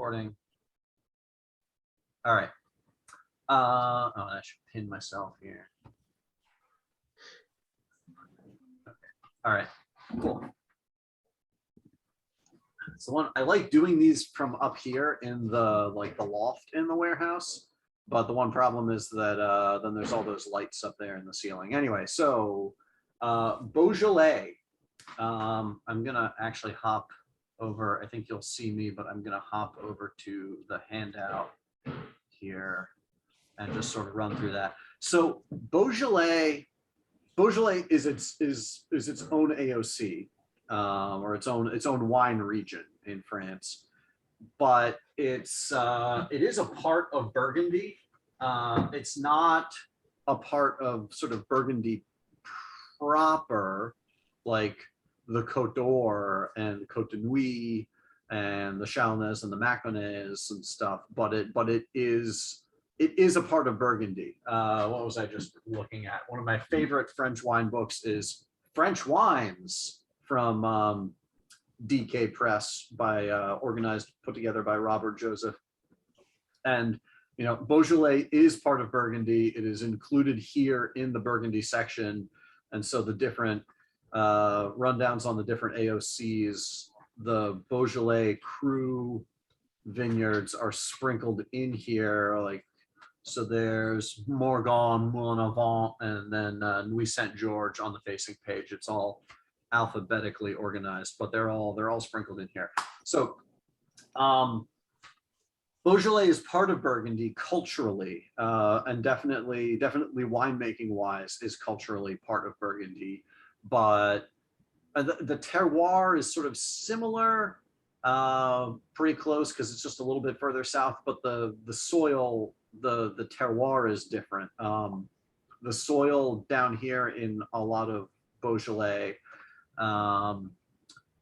recording. All right. Oh, I should pin myself here. Okay. All right. Cool. So I like doing these from up here in the the loft in the warehouse, but the one problem is that then there's all those lights up there in the ceiling. Anyway, so Beaujolais. I'm gonna actually hop over. I think you'll see me, but I'm gonna hop over to the handout here and just sort of run through that. So Beaujolais is its own AOC, or its own wine region in France, but it is a part of Burgundy. It's not a part of sort of Burgundy proper, like the Côte d'Or and the Côte de Nuit and the Chalonnaise and the Maconnais and stuff, but it is a part of Burgundy. What was I just looking at? One of my favorite French wine books is French Wines from DK Press, by put together by Robert Joseph. And you know, Beaujolais is part of Burgundy. It is included here in the Burgundy section, and so the different rundowns on the different AOCs, the Beaujolais Cru vineyards are sprinkled in here, like. So there's Morgone, Moulin Avant, and then Nuit Saint George on the facing page. It's all alphabetically organized, but they're all sprinkled in here. So Beaujolais is part of Burgundy culturally, and definitely winemaking wise is culturally part of Burgundy, but the terroir is sort of similar, pretty close because it's just a little bit further south, but the soil, the terroir is different. The soil down here in a lot of Beaujolais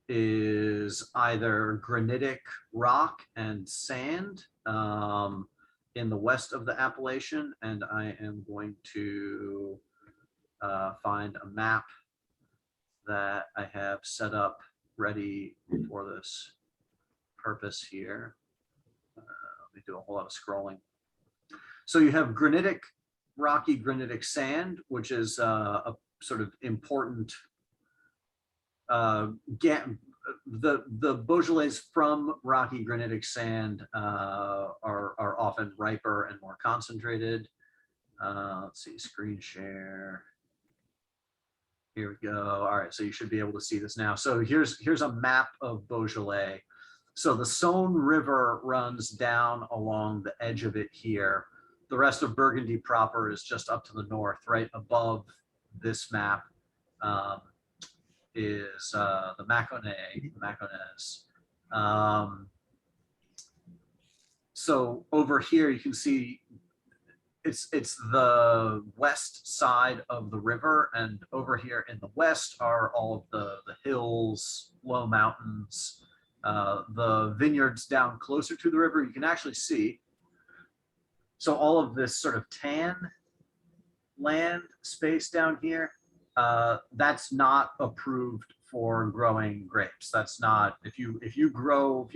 is either granitic rock and sand in the west of the appellation, and I am going to find a map that I have set up ready for this purpose here. Let me do a whole lot of scrolling. So you have rocky granitic sand, which is a sort of important, the Beaujolais from rocky granitic sand are often riper and more concentrated. Let's see, screen share. Here we go. All right, so you should be able to see this now. So here's a map of Beaujolais. So the Saône River runs down along the edge of it here. The rest of Burgundy proper is just up to the north. Right above this map is the Maconnais. So over here you can see it's the west side of the river, and over here in the west are all of the hills, low mountains, the vineyards down closer to the river. You can actually see. So all of this sort of tan land space down here, that's not approved for growing grapes. That's not, if you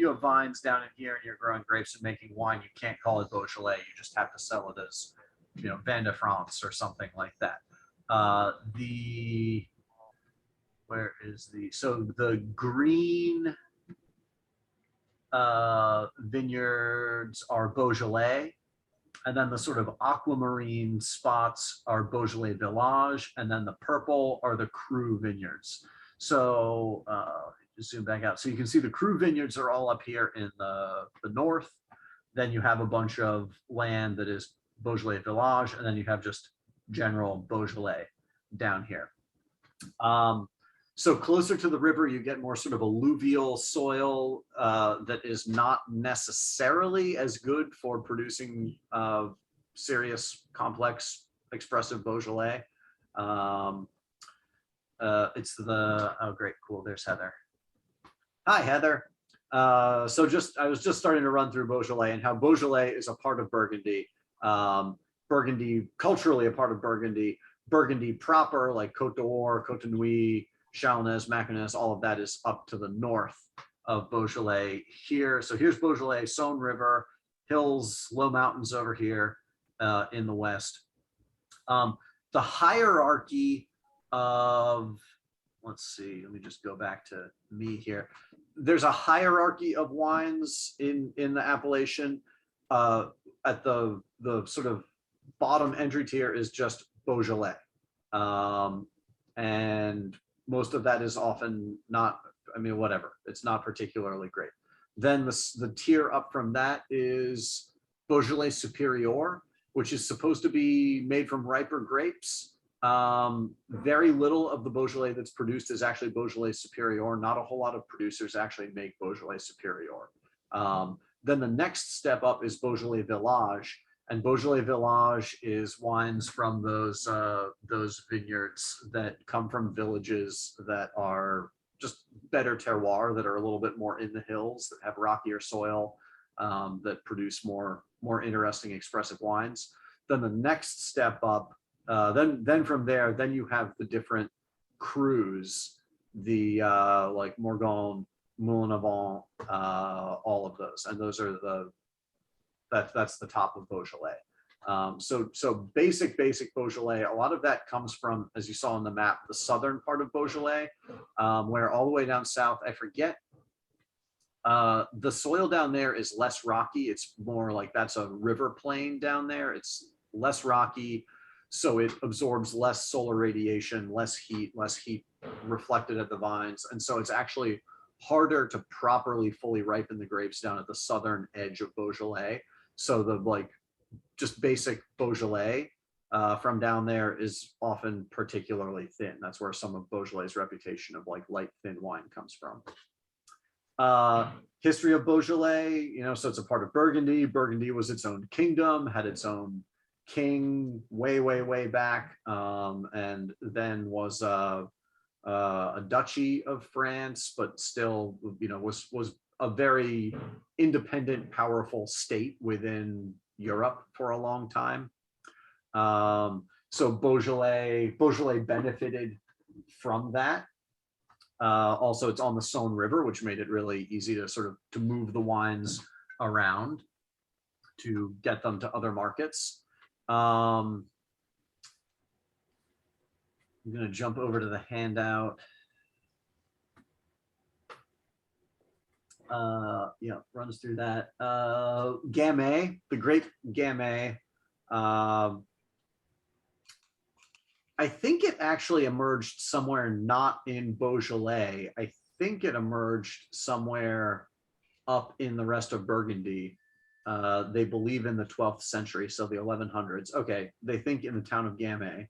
have vines down in here and you're growing grapes and making wine, you can't call it Beaujolais. You just have to sell it as, you know, Vin de France or something like that. So the green vineyards are Beaujolais, and then the sort of aquamarine spots are Beaujolais Village, and then the purple are the Cru vineyards. So just zoom back out. So you can see the Cru vineyards are all up here in the north. Then you have a bunch of land that is Beaujolais Village, and then you have just general Beaujolais down here. So closer to the river, you get more sort of alluvial soil that is not necessarily as good for producing serious, complex, expressive Beaujolais. It's oh great, cool, there's Heather. Hi, Heather. I was just starting to run through Beaujolais and how Beaujolais is a part of Burgundy. Burgundy, culturally a part of Burgundy. Burgundy proper, like Côte d'Or, Côte de Nuit, Chalonnaise, Maconnais, all of that is up to the north. of Beaujolais here. So here's Beaujolais, Saône River, hills, low mountains over here in the west. The hierarchy of, let's see, let me just go back to me here. There's a hierarchy of wines in the appellation. At the sort of bottom entry tier is just Beaujolais. And most of that is often not, I mean, whatever, it's not particularly great. Then the tier up from that is Beaujolais Superior, which is supposed to be made from riper grapes. Very little of the Beaujolais that's produced is actually Beaujolais Superior. Not a whole lot of producers actually make Beaujolais Superior. Then the next step up is Beaujolais Village, and Beaujolais Village is wines from those vineyards that come from villages that are just better terroir, that are a little bit more in the hills, that have rockier soil, that produce more interesting, expressive wines. Then the next step up, then from there, then you have the different crus, the like Morgone, Moulin-à-Vent, all of those, and those are that's the top of Beaujolais. So basic Beaujolais, a lot of that comes from, as you saw on the map, the southern part of Beaujolais, where all the way down south, I forget, the soil down there is less rocky. It's more like that's a river plain down there. It's less rocky, so it absorbs less solar radiation, less heat reflected at the vines. And so it's actually harder to properly fully ripen the grapes down at the southern edge of Beaujolais. So the like just basic Beaujolais from down there is often particularly thin. That's where some of Beaujolais' reputation of like light, thin wine comes from. History of Beaujolais, you know, so it's a part of Burgundy. Burgundy was its own kingdom, had its own king way back, and then was a duchy of France, but still, you know, was a very independent, powerful state within Europe for a long time. So Beaujolais benefited from that. Also, it's on the Saône River, which made it really easy to sort of to move the wines around to get them to other markets. I'm going to jump over to the handout. Yeah, runs through that. Gamay, the grape Gamay. I think it actually emerged somewhere not in Beaujolais. I think it emerged somewhere up in the rest of Burgundy. They believe in the 12th century, so the 1100s. Okay, they think in the town of Gamay.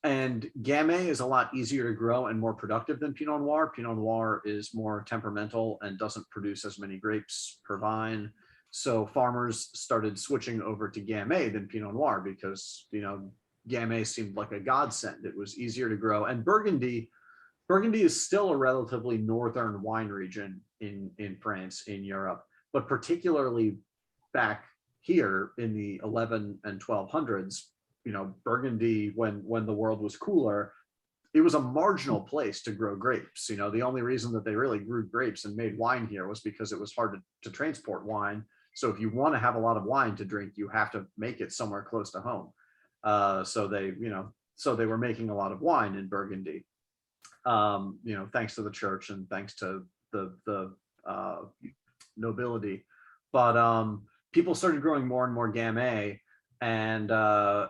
And Gamay is a lot easier to grow and more productive than Pinot Noir. Pinot Noir is more temperamental and doesn't produce as many grapes per vine. So farmers started switching over to Gamay than Pinot Noir because, you know, Gamay seemed like a godsend. It was easier to grow. And Burgundy is still a relatively northern wine region in France, in Europe, but particularly back here in the 11 and 1200s, you know, Burgundy, when the world was cooler, it was a marginal place to grow grapes. You know, the only reason that they really grew grapes and made wine here was because it was hard to transport wine. So if you want to have a lot of wine to drink, you have to make it somewhere close to home. So they were making a lot of wine in Burgundy, you know, thanks to the church and thanks to the nobility. But people started growing more and more Gamay, and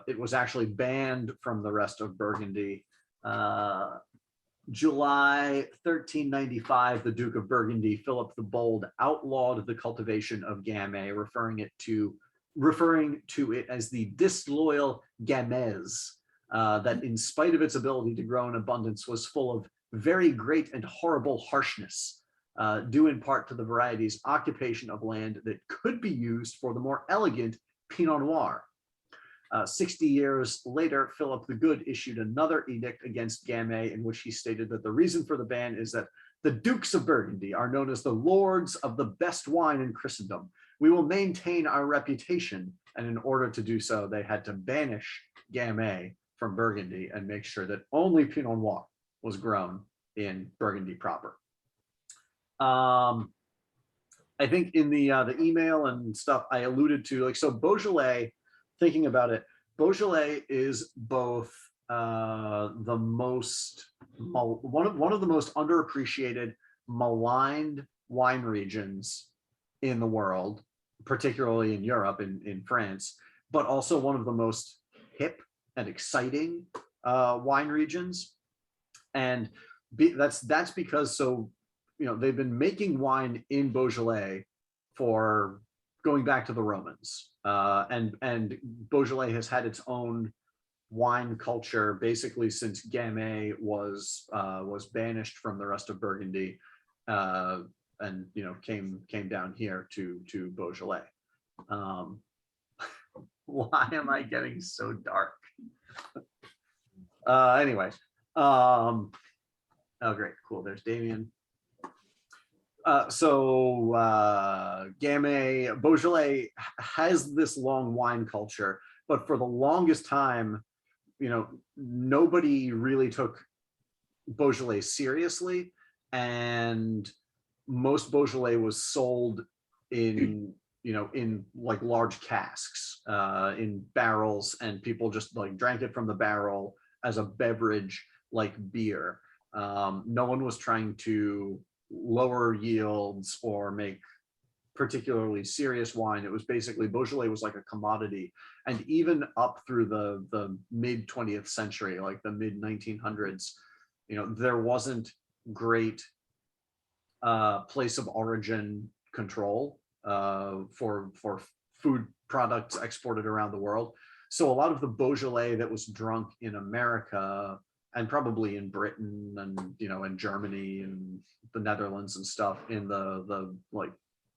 it was actually banned from the rest of Burgundy. July 1395, the Duke of Burgundy, Philip the Bold, outlawed the cultivation of Gamay, referring to it as the disloyal Gamay, that in spite of its ability to grow in abundance was full of very great and horrible harshness, due in part to the variety's occupation of land that could be used for the more elegant Pinot Noir. 60 years later, Philip the Good issued another edict against Gamay, in which he stated that the reason for the ban is that the Dukes of Burgundy are known as the lords of the best wine in Christendom. We will maintain our reputation, and in order to do so, they had to banish Gamay from Burgundy and make sure that only Pinot Noir was grown in Burgundy proper. I think in the email and stuff I alluded to, like, so Beaujolais, thinking about it, Beaujolais is both the most one of the most underappreciated, maligned wine regions in the world, particularly in Europe, in France, but also one of the most hip and exciting wine regions. And that's because, so, you know, they've been making wine in Beaujolais for going back to the Romans, and Beaujolais has had its own wine culture basically since Gamay was banished from the rest of Burgundy, and, you know, came down here to Beaujolais. Why am I getting so dark? Anyway, oh great, cool. There's Damien. Gamay, Beaujolais has this long wine culture, but for the longest time, you know, nobody really took Beaujolais seriously, and most Beaujolais was sold in, you know, in like large casks, in barrels, and people just like drank it from the barrel as a beverage like beer. No one was trying to lower yields or make particularly serious wine. It was basically, Beaujolais was like a commodity. And even up through the mid 20th century, like the mid 1900s, you know, there wasn't great place of origin control for food products exported around the world. So a lot of the Beaujolais that was drunk in America, and probably in Britain and, you know, in Germany and the Netherlands and stuff in the like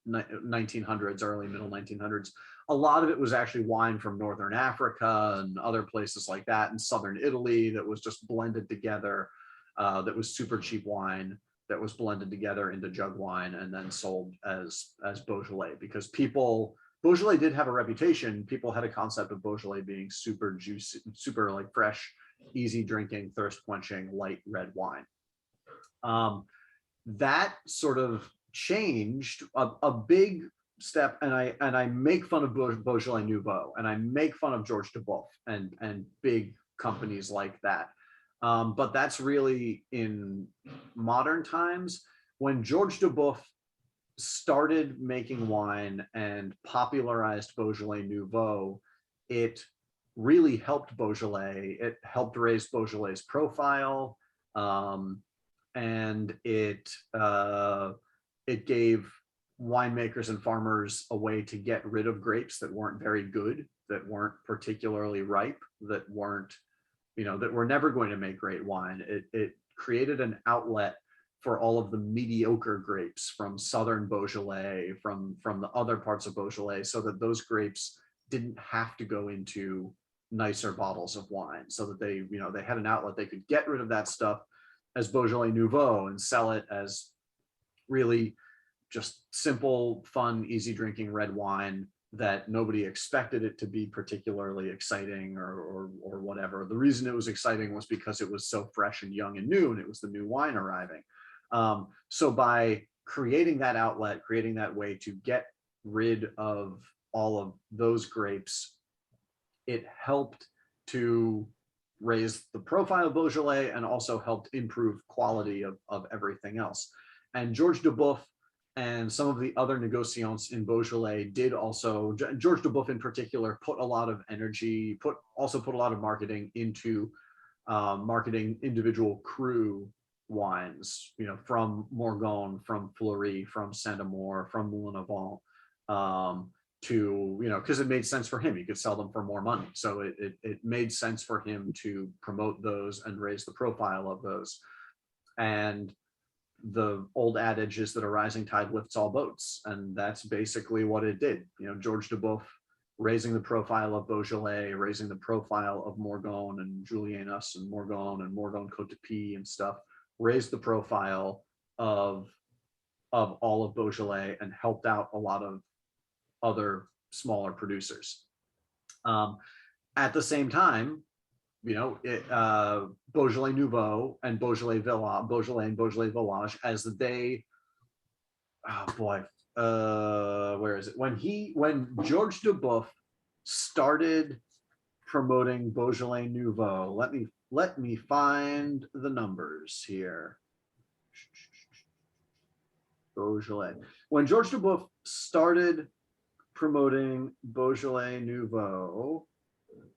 1900s, early middle 1900s, a lot of it was actually wine from Northern Africa and other places like that, and Southern Italy, that was just blended together, that was super cheap wine that was blended together into jug wine and then sold as Beaujolais, because Beaujolais did have a reputation. People had a concept of Beaujolais being super juicy, super like fresh, easy drinking, thirst quenching, light red wine. That sort of changed a big step, and I make fun of Beaujolais Nouveau, and I make fun of George Duboff and big companies like that. But that's really in modern times. When George Duboff started making wine and popularized Beaujolais Nouveau, it really helped Beaujolais. It helped raise Beaujolais' profile, and it gave winemakers and farmers a way to get rid of grapes that weren't very good, that weren't particularly ripe, that weren't, you know, that were never going to make great wine. It created an outlet for all of the mediocre grapes from Southern Beaujolais, from the other parts of Beaujolais, so that those grapes didn't have to go into nicer bottles of wine, so that they, you know, they had an outlet. They could get rid of that stuff as Beaujolais Nouveau and sell it as really just simple, fun, easy drinking red wine that nobody expected it to be particularly exciting or whatever. The reason it was exciting was because it was so fresh and young and new, and it was the new wine arriving. So by creating that outlet, creating that way to get rid of all of those grapes, it helped to raise the profile of Beaujolais and also helped improve quality of everything else. And George Duboff and some of the other negociants in Beaujolais did also, George Duboff in particular, put a lot of energy, also put a lot of marketing into marketing individual cru wines, you know, from Morgone, from Fleury, from Saint-Amour, from Moulin à Vent, to, you know, because it made sense for him. He could sell them for more money. So it made sense for him to promote those and raise the profile of those. And the old adage is that a rising tide lifts all boats. And that's basically what it did. You know, George Duboff raising the profile of Beaujolais, raising the profile of Morgone and Julianus and Morgone Côte de Pie and stuff, raised the profile of all of Beaujolais and helped out a lot of other smaller producers. At the same time, Beaujolais Nouveau and Beaujolais and Beaujolais Village as they, oh boy, where is it? When George Duboeuf started promoting Beaujolais Nouveau, let me find the numbers here. Beaujolais. When George Duboeuf started promoting Beaujolais Nouveau,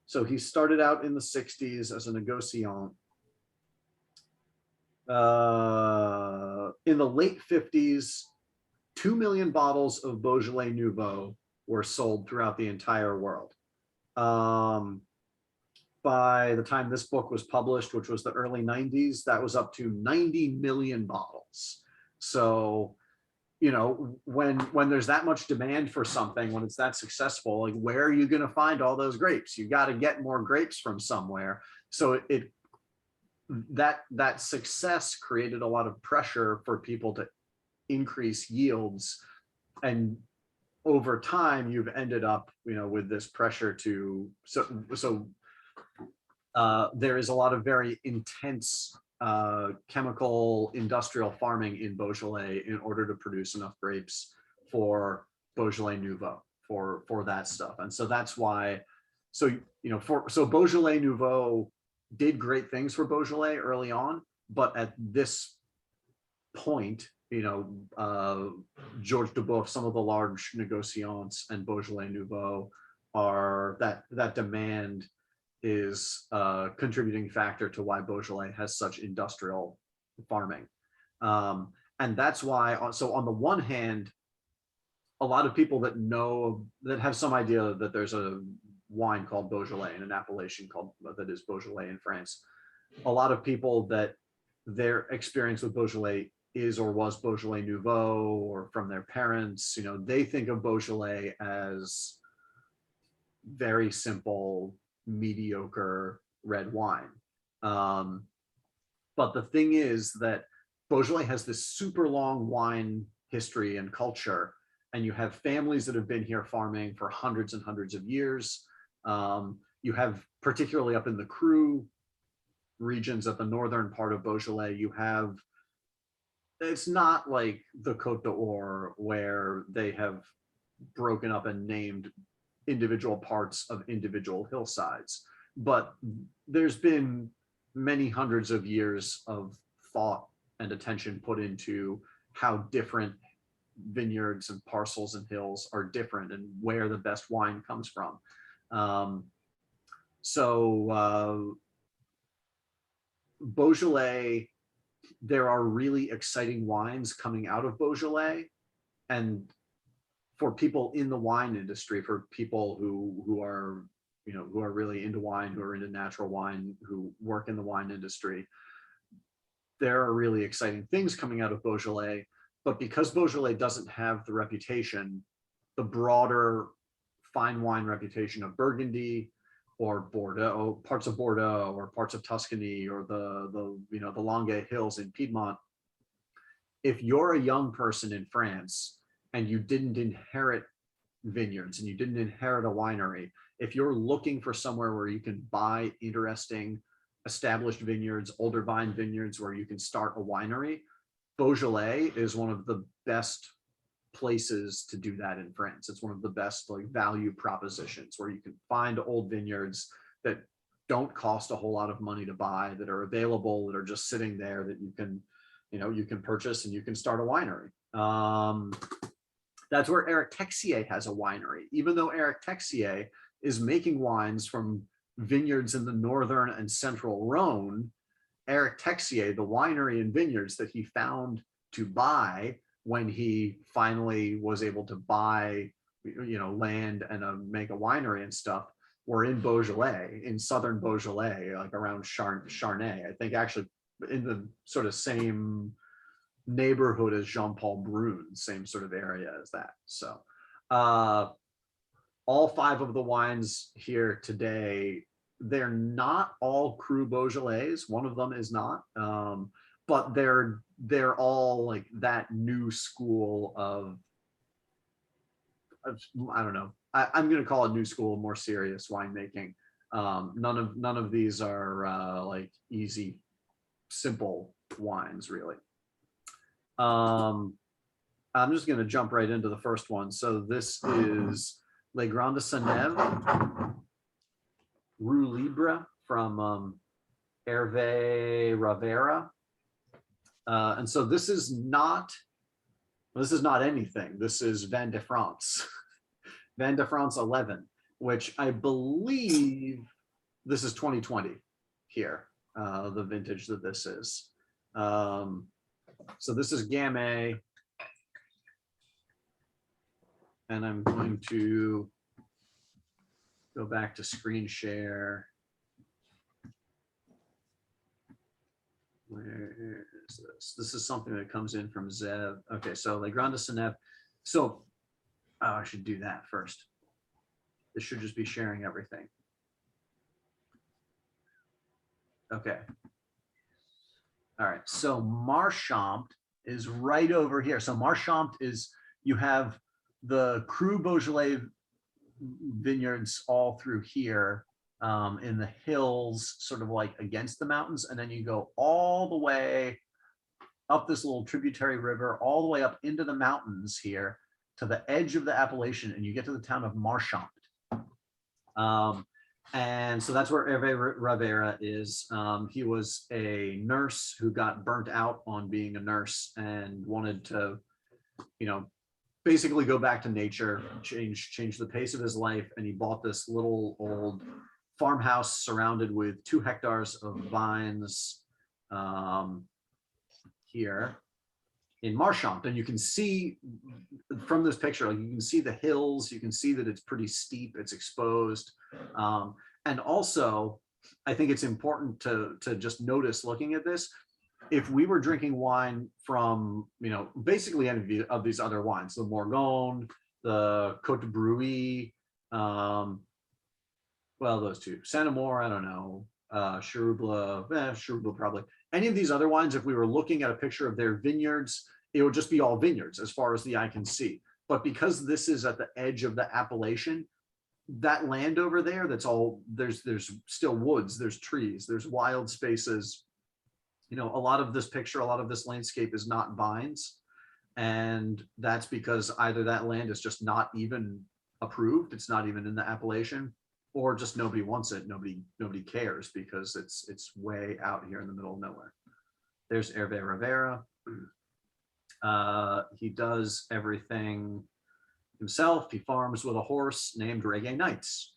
so he started out in the 60s as a negociant. In the late 50s, 2 million bottles of Beaujolais Nouveau were sold throughout the entire world. By the time this book was published, which was the early 90s, that was up to 90 million bottles. So, when there's that much demand for something, when it's that successful, like, where are you going to find all those grapes? You got to get more grapes from somewhere. So that success created a lot of pressure for people to increase yields, and over time you've ended up with this pressure to there is a lot of very intense chemical industrial farming in Beaujolais in order to produce enough grapes for Beaujolais Nouveau, for that stuff. And so that's why, so Beaujolais Nouveau did great things for Beaujolais early on, but at this point, George Duboeuf, some of the large negociants, and Beaujolais Nouveau are that demand is a contributing factor to why Beaujolais has such industrial farming. And that's why, so on the one hand, a lot of people that have some idea that there's a wine called Beaujolais and an appellation that is Beaujolais in France. A lot of people that their experience with Beaujolais is or was Beaujolais Nouveau, or from their parents, they think of Beaujolais as very simple, mediocre red wine. But the thing is that Beaujolais has this super long wine history and culture, and you have families that have been here farming for hundreds and hundreds of years. You have, particularly up in the Cru regions at the northern part of Beaujolais, it's not like the Côte d'Or where they have broken up and named individual parts of individual hillsides, but there's been many hundreds of years of thought and attention put into how different vineyards and parcels and hills are different and where the best wine comes from. Beaujolais, there are really exciting wines coming out of Beaujolais, and for people in the wine industry, for people who are really into wine, who are into natural wine, who work in the wine industry, there are really exciting things coming out of Beaujolais. But because Beaujolais doesn't have the reputation, the broader fine wine reputation of Burgundy or Bordeaux, parts of Bordeaux or parts of Tuscany, or the Langhe Hills in Piedmont, if you're a young person in France and you didn't inherit vineyards and you didn't inherit a winery, if you're looking for somewhere where you can buy interesting established vineyards, older vine vineyards where you can start a winery, Beaujolais is one of the best places to do that in France. It's one of the best value propositions where you can find old vineyards that don't cost a whole lot of money to buy, that are available, that are just sitting there, that you can purchase and you can start a winery. That's where Eric Texier has a winery. Even though Eric Texier is making wines from vineyards in the northern and central Rhone, Eric Texier, the winery and vineyards that he found to buy when he finally was able to buy land and make a winery and stuff, were in Beaujolais, in southern Beaujolais, like around Charnay. I think actually in the sort of same neighborhood as Jean-Paul Brune, same sort of area as that. So all five of the wines here today, they're not all Cru Beaujolais. One of them is not, but they're all like that new school of I don't know. I'm going to call it new school, more serious winemaking. None of these are like easy, simple wines, really. I'm just going to jump right into the first one. So this is Les Grandes Seneves, Rue Libre from Hervé Ravera. And so this is not anything. This is Vin de France, Vin de France 11, which I believe this is 2020 here, the vintage that this is. So this is Gamay, and I'm going to go back to screen share. Where is this? This is something that comes in from Zev. Okay, so Les Grandes Seneves. So I should do that first. This should just be sharing everything. Okay. All right, so Marchant is right over here. So Marchant is, you have the Cru Beaujolais vineyards all through here in the hills, sort of like against the mountains. And then you go all the way up this little tributary river, all the way up into the mountains here to the edge of the appellation, and you get to the town of Marchant. And so that's where Hervé Ravera is. He was a nurse who got burnt out on being a nurse and wanted to, you know, basically go back to nature, change the pace of his life. And he bought this little old farmhouse surrounded with 2 hectares of vines here in Marchant. And you can see from this picture, like you can see the hills, you can see that it's pretty steep, it's exposed. And also, I think it's important to just notice looking at this, if we were drinking wine from, you know, basically any of these other wines, the Morgone, the Côte de Bruy, well, those two, Saint-Amour, I don't know, Cherouble probably. Any of these other wines, if we were looking at a picture of their vineyards, it would just be all vineyards as far as the eye can see. But because this is at the edge of the appellation, that land over there, that's all, there's still woods, there's trees, there's wild spaces. You know, a lot of this picture, a lot of this landscape is not vines. And that's because either that land is just not even approved, it's not even in the appellation, or just nobody wants it, nobody cares because it's way out here in the middle of nowhere. There's Hervé Ravera. He does everything himself. He farms with a horse named Reggae Nights.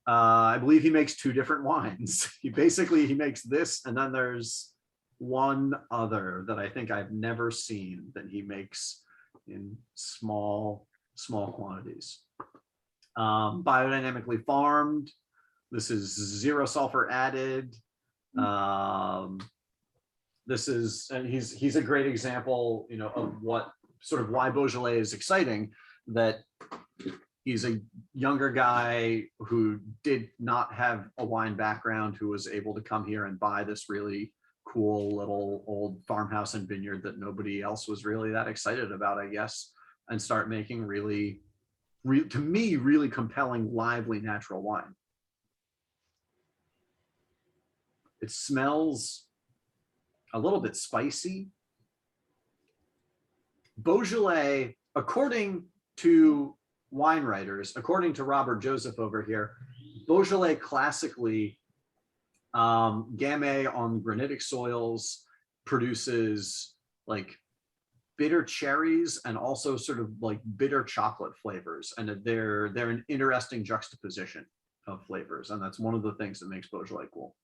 I believe he makes 2 different wines. He makes this, and then there's one other that I think I've never seen that he makes in small quantities. Biodynamically farmed. This is 0 sulfur added. This is, and he's a great example, you know, of what sort of why Beaujolais is exciting, that he's a younger guy who did not have a wine background, who was able to come here and buy this really cool little old farmhouse and vineyard that nobody else was really that excited about, I guess, and start making really, to me, really compelling, lively, natural wine. It smells a little bit spicy. Beaujolais, according to wine writers, according to Robert Joseph over here, Beaujolais classically, Gamay on granitic soils produces like bitter cherries and also sort of like bitter chocolate flavors, and they're an interesting juxtaposition of flavors, and that's one of the things that makes Beaujolais cool.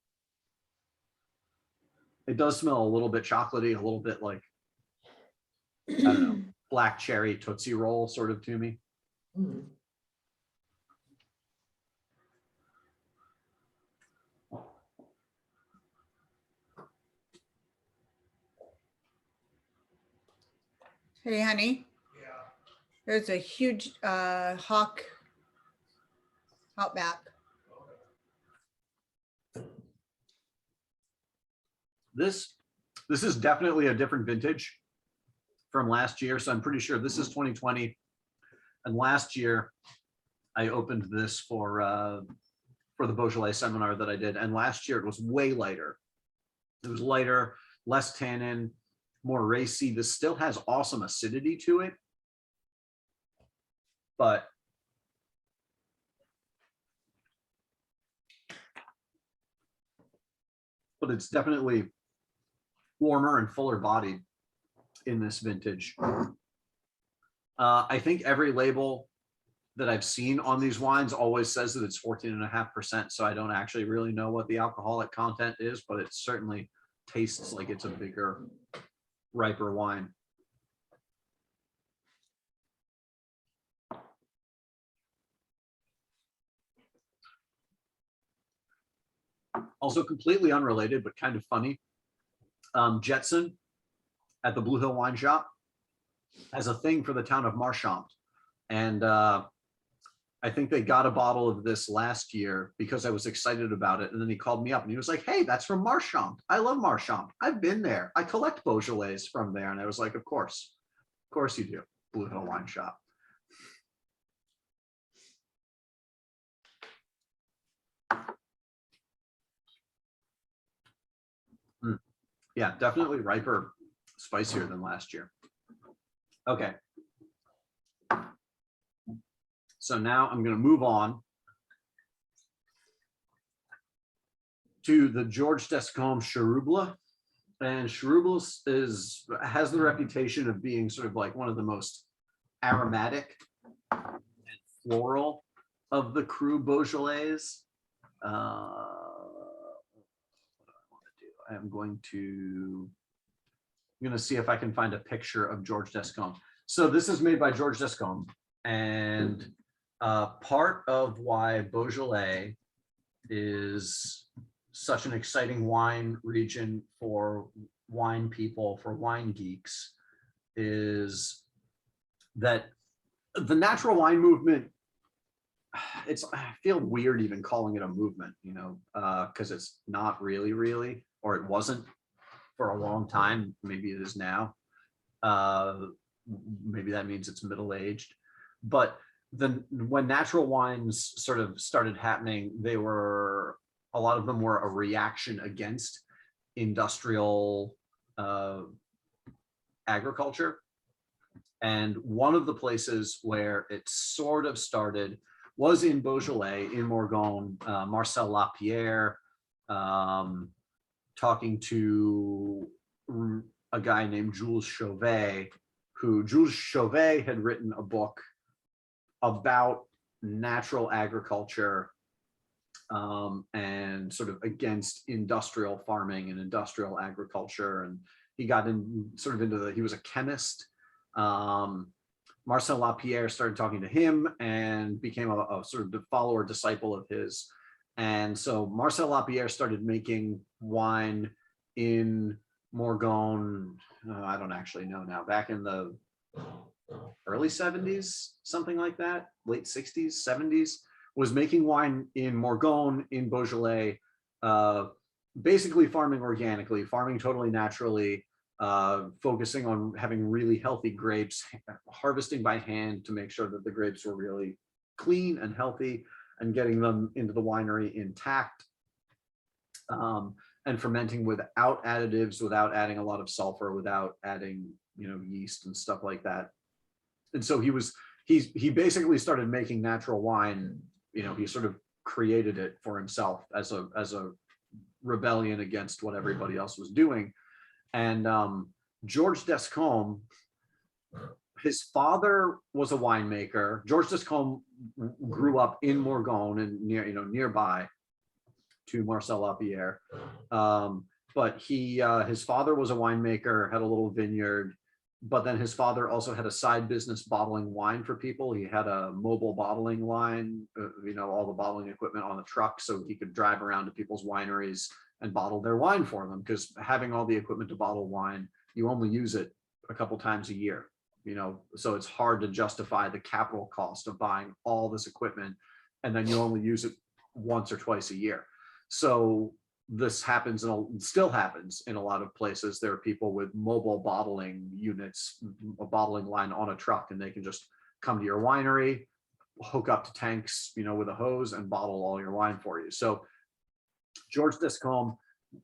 It does smell a little bit chocolatey, a little bit like, I don't know, black cherry Tootsie Roll sort of to me. Mm. Hey, honey. Yeah. There's a huge hawk out back. This is definitely a different vintage from last year. So I'm pretty sure this is 2020. And last year, I opened this for the Beaujolais seminar that I did, and last year it was way lighter. It was lighter, less tannin, more racy. This still has awesome acidity to it, but it's definitely warmer and fuller bodied in this vintage. I think every label that I've seen on these wines always says that it's 14.5%. So I don't actually really know what the alcoholic content is, but it certainly tastes like it's a bigger, riper wine. Also completely unrelated, but kind of funny. Jetson at the Blue Hill Wine Shop has a thing for the town of Marchant. And I think they got a bottle of this last year because I was excited about it. And then he called me up and he was like, hey, that's from Marchant. I love Marchant. I've been there. I collect Beaujolais from there. And I was like, of course you do. Blue Hill Wine Shop. Yeah, definitely riper, spicier than last year. Okay. So now I'm going to move on to the George Descombe Cherouble. And Cherouble has the reputation of being sort of like one of the most aromatic and floral of the Cru Beaujolais. What do I want to do? I'm going to see if I can find a picture of George Descombe. So this is made by George Descombe, and part of why Beaujolais is such an exciting wine region for wine people, for wine geeks, is that the natural wine movement, I feel weird even calling it a movement, because it's not really, or it wasn't for a long time. Maybe it is now. Maybe that means it's middle-aged. But when natural wines sort of started happening, a lot of them were a reaction against industrial agriculture. And one of the places where it sort of started was in Beaujolais, in Morgone. Marcel Lapierre, talking to a guy named Jules Chauvet, Jules Chauvet had written a book about natural agriculture and sort of against industrial farming and industrial agriculture. And he got he was a chemist. Marcel Lapierre started talking to him and became a sort of follower, disciple of his. And so Marcel Lapierre started making wine in Morgone, I don't actually know now, back in the early 70s, something like that, late 60s, 70s, was making wine in Morgone, in Beaujolais, basically farming organically, farming totally naturally, focusing on having really healthy grapes, harvesting by hand to make sure that the grapes were really clean and healthy, and getting them into the winery intact, and fermenting without additives, without adding a lot of sulfur, without adding, yeast and stuff like that. And so he basically started making natural wine. He sort of created it for himself as a rebellion against what everybody else was doing. And George Descombe, his father was a winemaker. George Descombe grew up in Morgone and nearby to Marcel Lapierre. But his father was a winemaker, had a little vineyard, but then his father also had a side business bottling wine for people. He had a mobile bottling line, all the bottling equipment on the truck, so he could drive around to people's wineries and bottle their wine for them, because having all the equipment to bottle wine, you only use it a couple times a year, so it's hard to justify the capital cost of buying all this equipment and then you only use it once or twice a year. So this happens and still happens in a lot of places. There are people with mobile bottling units, a bottling line on a truck, and they can just come to your winery, hook up to tanks, with a hose and bottle all your wine for you. So George Descombe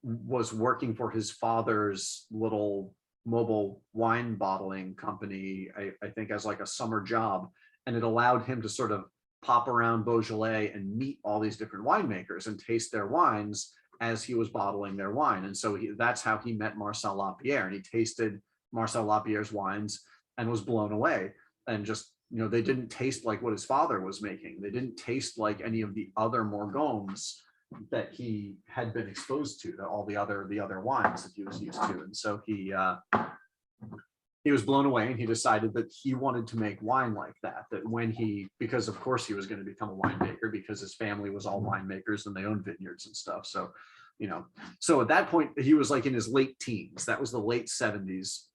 was working for his father's little mobile wine bottling company, I think as like a summer job. And it allowed him to sort of pop around Beaujolais and meet all these different winemakers and taste their wines as he was bottling their wine. And so that's how he met Marcel Lapierre, and he tasted Marcel Lapierre's wines and was blown away. And just, they didn't taste like what his father was making. They didn't taste like any of the other Morgones that he had been exposed to, all the other wines that he was used to. And so he was blown away, and he decided that he wanted to make wine like that. That because of course he was going to become a winemaker, because his family was all winemakers and they owned vineyards and stuff. So, so at that point he was like in his late teens. That was the late 70s.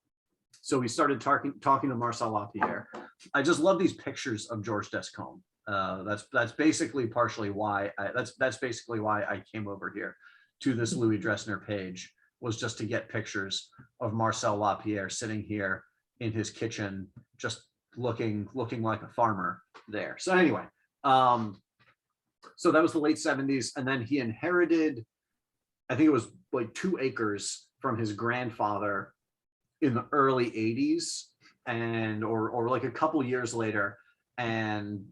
So we started talking to Marcel Lapierre. I just love these pictures of George Descombe. That's basically partially why that's basically why I came over here to this Louis Dressner page, was just to get pictures of Marcel Lapierre sitting here in his kitchen, just looking like a farmer there. So anyway, so that was the late 70s, and then he inherited, I think it was like 2 acres from his grandfather in the early 80s, and or like a couple years later, and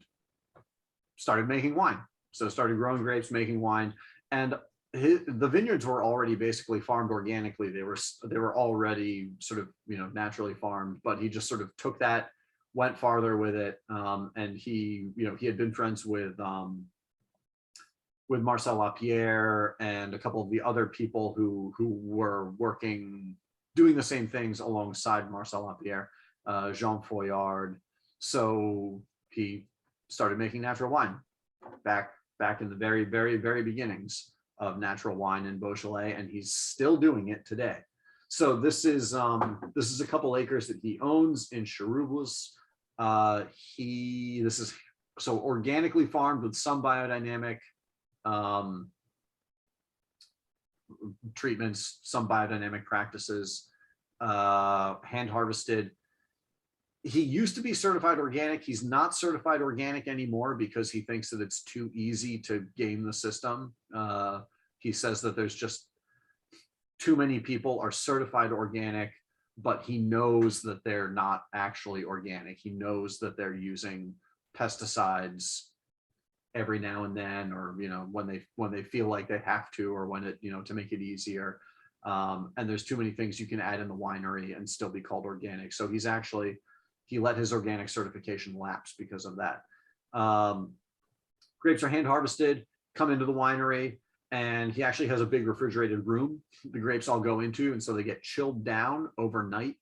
started making wine. So started growing grapes, making wine, and the vineyards were already basically farmed organically. They were already sort of naturally farmed, but he just sort of took that, went farther with it, and he had been friends with Marcel Lapierre and a couple of the other people who were doing the same things alongside Marcel Lapierre, Jean Foillard. So he started making natural wine back in the very, very, very beginnings of natural wine in Beaujolais, and he's still doing it today. So this is a couple acres that he owns in Cheroubles. This is so organically farmed with some biodynamic treatments, some biodynamic practices, hand harvested. He used to be certified organic. He's not certified organic anymore because he thinks that it's too easy to game the system. He says that there's just too many people are certified organic, but he knows that they're not actually organic. He knows that they're using pesticides every now and then, or when they feel like they have to, or when it to make it easier. And there's too many things you can add in the winery and still be called organic. So he let his organic certification lapse because of that. Grapes are hand harvested, come into the winery, and he actually has a big refrigerated room the grapes all go into, and so they get chilled down overnight,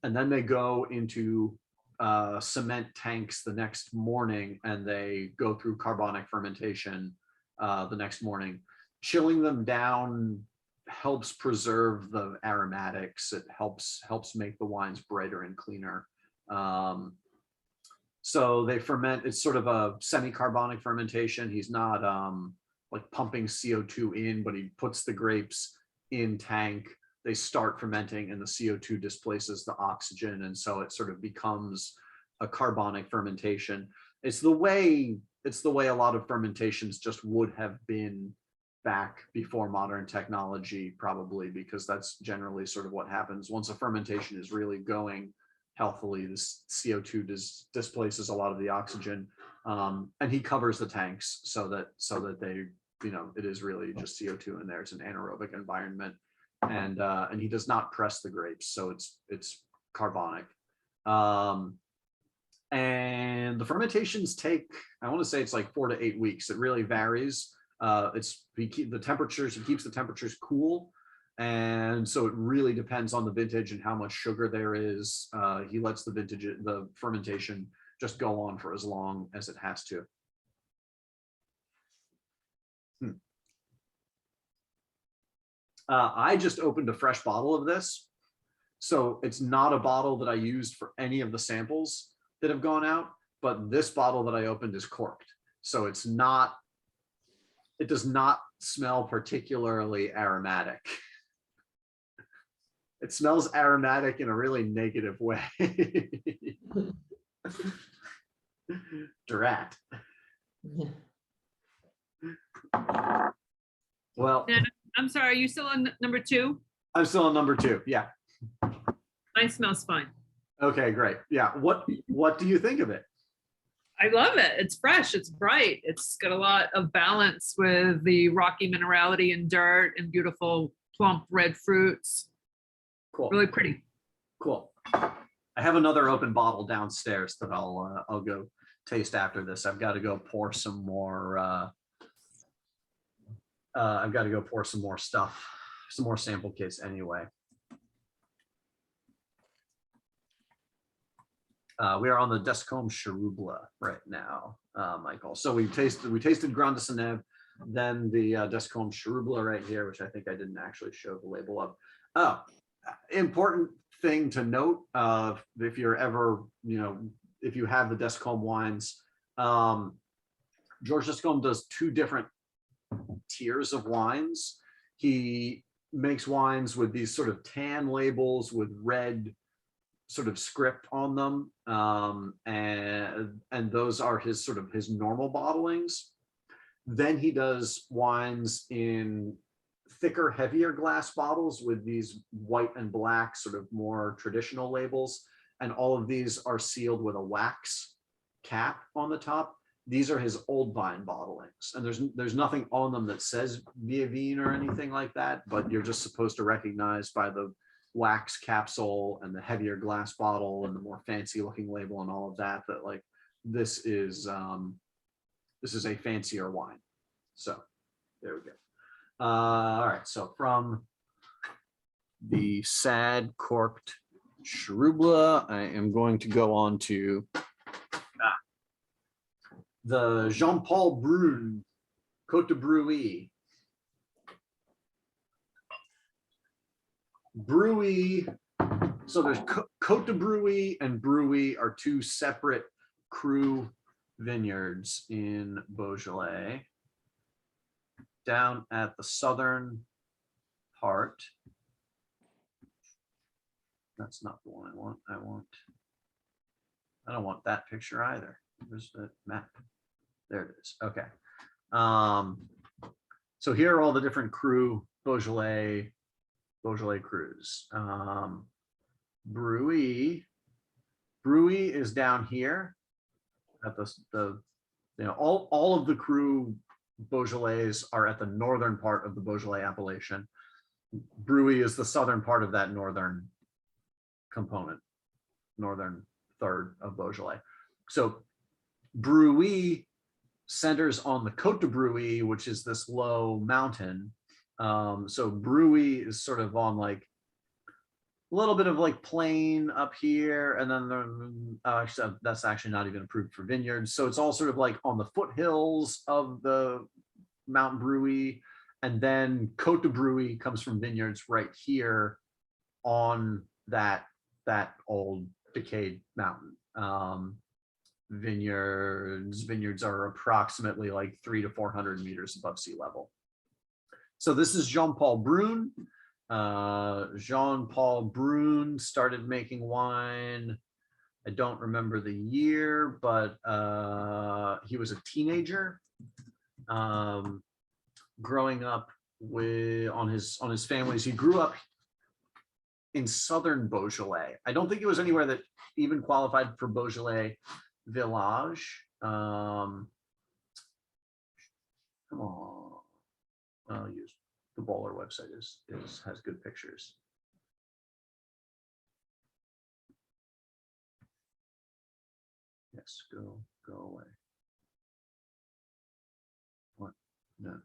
and then they go into cement tanks the next morning, and they go through carbonic fermentation the next morning. Chilling them down helps preserve the aromatics. It helps make the wines brighter and cleaner. So they ferment. It's sort of a semi-carbonic fermentation. He's not like pumping CO2 in, but he puts the grapes in tank. They start fermenting, and the CO2 displaces the oxygen, and so it sort of becomes a carbonic fermentation. It's the way a lot of fermentations just would have been back before modern technology, probably, because that's generally sort of what happens once a fermentation is really going healthily. This CO2 displaces a lot of the oxygen, and he covers the tanks so that they, it is really just CO2 in there. It's an anaerobic environment, and he does not press the grapes, so it's carbonic. And the fermentations take, I want to say it's like 4 to 8 weeks. It really varies. He keeps the temperatures cool. And so it really depends on the vintage and how much sugar there is. He lets the fermentation just go on for as long as it has to. I just opened a fresh bottle of this. So it's not a bottle that I used for any of the samples that have gone out, but this bottle that I opened is corked. So it does not smell particularly aromatic. It smells aromatic in a really negative way. Drat. Well, And I'm sorry, are you still on number 2? I'm still on number 2. Yeah. Mine smells fine. Okay, great. Yeah. What do you think of it? I love it. It's fresh. It's bright. It's got a lot of balance with the rocky minerality and dirt and beautiful plump red fruits. Cool. Really pretty. Cool. I have another open bottle downstairs that I'll go taste after this. I've got to go pour some more. I've got to go pour some more stuff, some more sample kits anyway. We are on the Descombe Cherubla right now, Michael. So we tasted Grand de Seneb, then the Descombe Cherubla right here, which I think I didn't actually show the label of. Oh, important thing to note, if you're ever, if you have the Descombe wines, George Descombe does 2 different tiers of wines. He makes wines with these sort of tan labels with red sort of script on them, and those are his sort of his normal bottlings. Then he does wines in thicker, heavier glass bottles with these white and black sort of more traditional labels, and all of these are sealed with a wax cap on the top. These are his old vine bottlings, and there's nothing on them that says Tevine or anything like that, but you're just supposed to recognize by the wax capsule and the heavier glass bottle and the more fancy looking label and all of that, that like this is a fancier wine. So there we go. All right, so from the sad corked Cherubla, I am going to go on to the Jean-Paul Brune Côte de Bruy. Bruy, so there's Côte de Bruy and Bruy are 2 separate cru vineyards in Beaujolais. Down at the southern part. That's not the one I want. I don't want that picture either. Where's the map? There it is. Okay. So here are all the different cru Beaujolais crus. Bruy is down here at the all of the cru Beaujolais are at the northern part of the Beaujolais appellation. Bruy is the southern part of that northern component, northern third of Beaujolais. So Bruy centers on the Côte de Bruy, which is this low mountain. So Bruy is sort of on like a little bit of like plain up here, and then actually, that's actually not even approved for vineyards. So it's all sort of like on the foothills of the Mount Bruy, and then Côte de Bruy comes from vineyards right here on that old decayed mountain. Vineyards are approximately like 300 to 400 meters above sea level. So this is Jean-Paul Brune. Jean-Paul Brune started making wine. I don't remember the year, but he was a teenager growing up on his family's. He grew up in southern Beaujolais. I don't think it was anywhere that even qualified for Beaujolais Village. Come on, I'll use the Bowler website. Has good pictures. Yes, go away. What? No.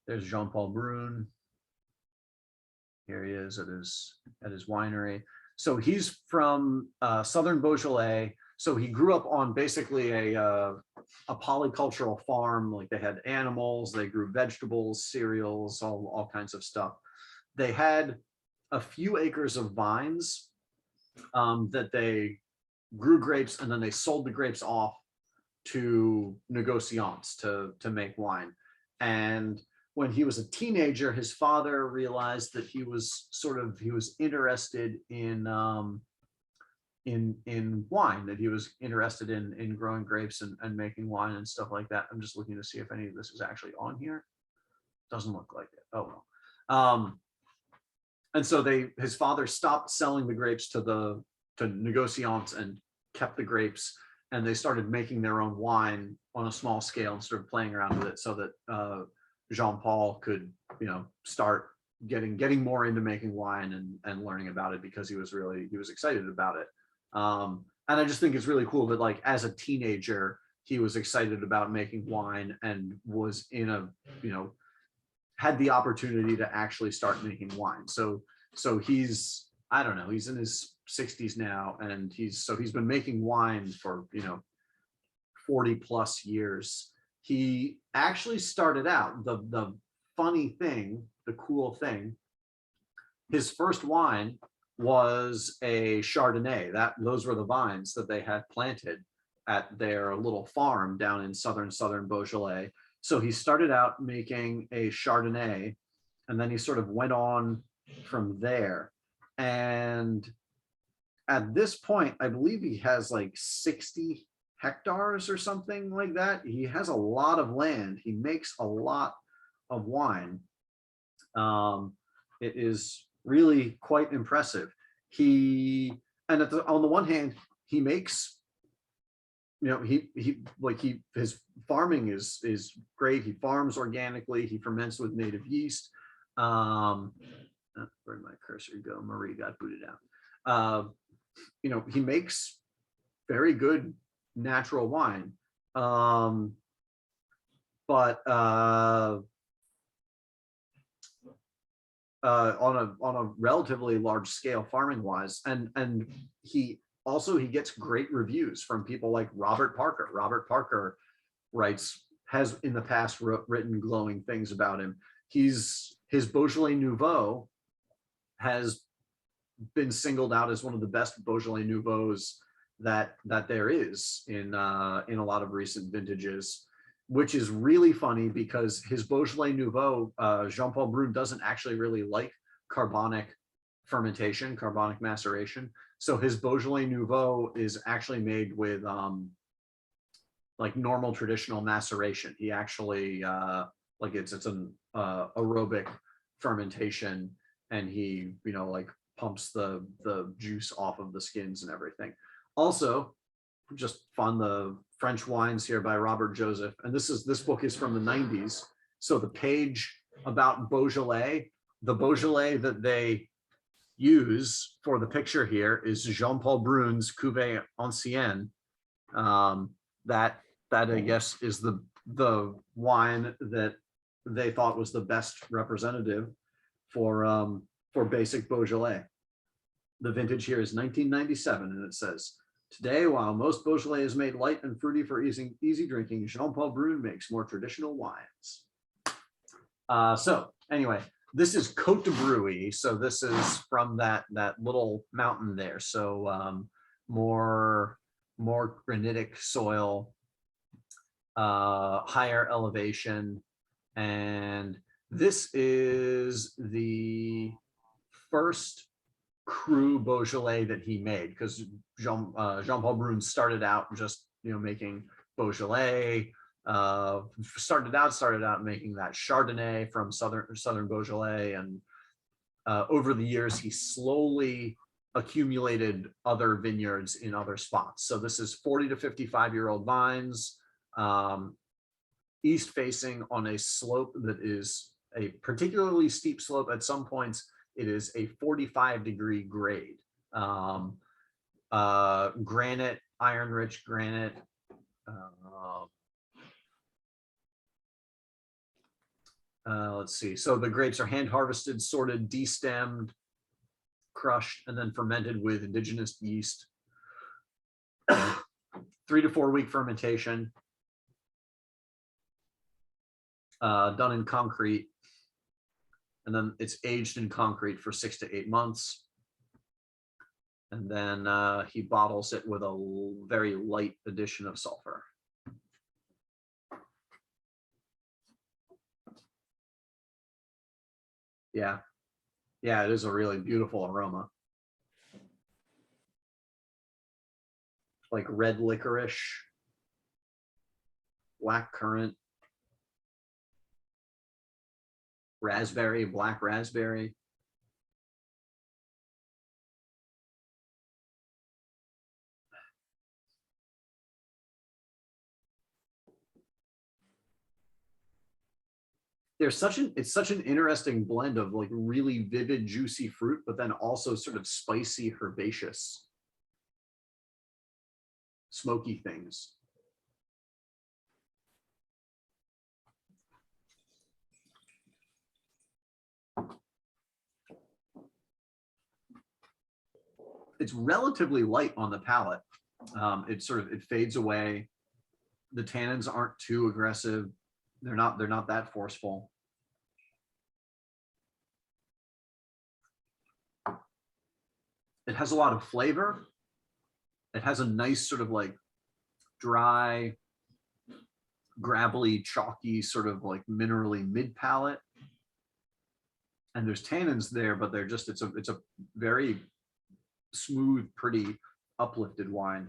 There's Jean-Paul Brune. Here he is at his winery. So he's from southern Beaujolais. So he grew up on basically a polycultural farm. Like they had animals, they grew vegetables, cereals, all kinds of stuff. They had a few acres of vines that they grew grapes, and then they sold the grapes off to negociants to make wine. And when he was a teenager, his father realized that he was interested in in wine, that he was interested in growing grapes and making wine and stuff like that. I'm just looking to see if any of this is actually on here. Doesn't look like it. Oh well. And so his father stopped selling the grapes to negociants and kept the grapes, and they started making their own wine on a small scale and started playing around with it so that Jean-Paul could, start getting more into making wine and learning about it, because he was excited about it. And I just think it's really cool that, like, as a teenager, he was excited about making wine and was in a, had the opportunity to actually start making wine. So he's, I don't know, he's in his 60s now, and he's been making wine for, 40 plus years. He actually started out, the funny thing, the cool thing, his first wine was a Chardonnay. Those were the vines that they had planted at their little farm down in southern Beaujolais. So he started out making a Chardonnay, and then he sort of went on from there. And at this point, I believe he has like 60 hectares or something like that. He has a lot of land. He makes a lot of wine. It is really quite impressive. On the one hand, he makes, his farming is great. He farms organically. He ferments with native yeast. Where'd my cursor go? Marie got booted out. He makes very good natural wine. But on a relatively large scale farming wise, and he gets great reviews from people like Robert Parker. Robert Parker has in the past written glowing things about him. His Beaujolais Nouveau has been singled out as one of the best Beaujolais Nouveaux that there is in a lot of recent vintages, which is really funny because his Beaujolais Nouveau, Jean-Paul Brune doesn't actually really like carbonic fermentation, carbonic maceration. So his Beaujolais Nouveau is actually made with like normal traditional maceration. He actually it's an aerobic fermentation, and he pumps the juice off of the skins and everything. Also, just fun, the French wines here by Robert Joseph, and this book is from the 90s. So the page about Beaujolais, the Beaujolais that they use for the picture here is Jean-Paul Brune's Cuvée Ancienne. That I guess is the wine that they thought was the best representative for basic Beaujolais. The vintage here is 1997, and it says, "Today, while most Beaujolais is made light and fruity for easy drinking, Jean-Paul Brune makes more traditional wines." So anyway, this is Côte de Bruy. So this is from that little mountain there. So more granitic soil, higher elevation, and this is the first cru Beaujolais that he made, because Jean-Paul Brune started out just making Beaujolais. Started out making that Chardonnay from southern Beaujolais, and over the years he slowly accumulated other vineyards in other spots. So this is 40 to 55-year-old vines, east facing on a slope that is a particularly steep slope. At some points it is a 45-degree grade. Granite, iron-rich granite. Let's see. So the grapes are hand harvested, sorted, destemmed, crushed, and then fermented with indigenous yeast. 3 to 4 week fermentation, done in concrete, and then it's aged in concrete for 6 to 8 months. And then he bottles it with a very light addition of sulfur. Yeah, it is a really beautiful aroma. like red licorice, black currant, raspberry, black raspberry. It's such an interesting blend of like really vivid, juicy fruit, but then also sort of spicy, herbaceous, smoky things. It's relatively light on the palate. It fades away. The tannins aren't too aggressive. They're not that forceful. It has a lot of flavor. It has a nice sort of like dry, gravelly, chalky, sort of like minerally mid palate. And there's tannins there, but they're just, it's a very smooth, pretty, uplifted wine.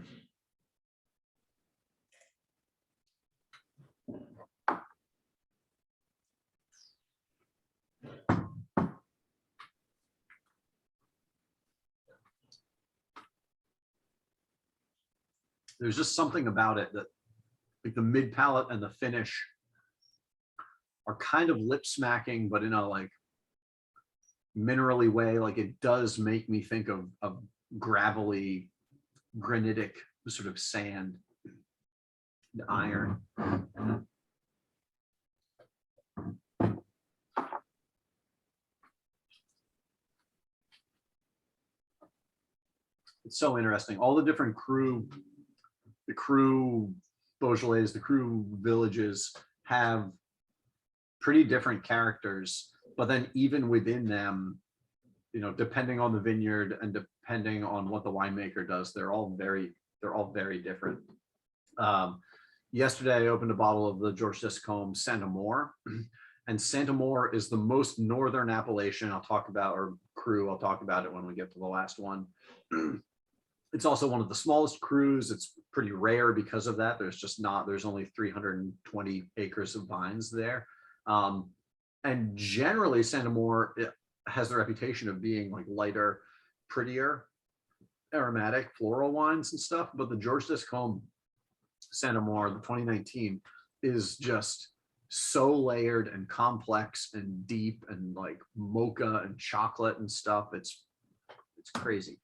There's just something about it that like the mid palate and the finish are kind of lip smacking, but in a like minerally way. Like it does make me think of gravelly, granitic sort of sand, iron. It's so interesting. All the different the Cru Beaujolais, the Cru villages have pretty different characters, but then even within them, you know, depending on the vineyard and depending on what the winemaker does, they're all very different. Yesterday I opened a bottle of the George Descombe Saint Amour, and Saint Amour is the most northern appellation I'll talk about, or Cru, I'll talk about it when we get to the last one. It's also one of the smallest crus. It's pretty rare because of that. There's only 320 acres of vines there. And generally Saint Amour has the reputation of being like lighter, prettier, aromatic, floral wines and stuff. But the George Descombe Saint Amour, the 2019, is just so layered and complex and deep and like mocha and chocolate and stuff. It's crazy.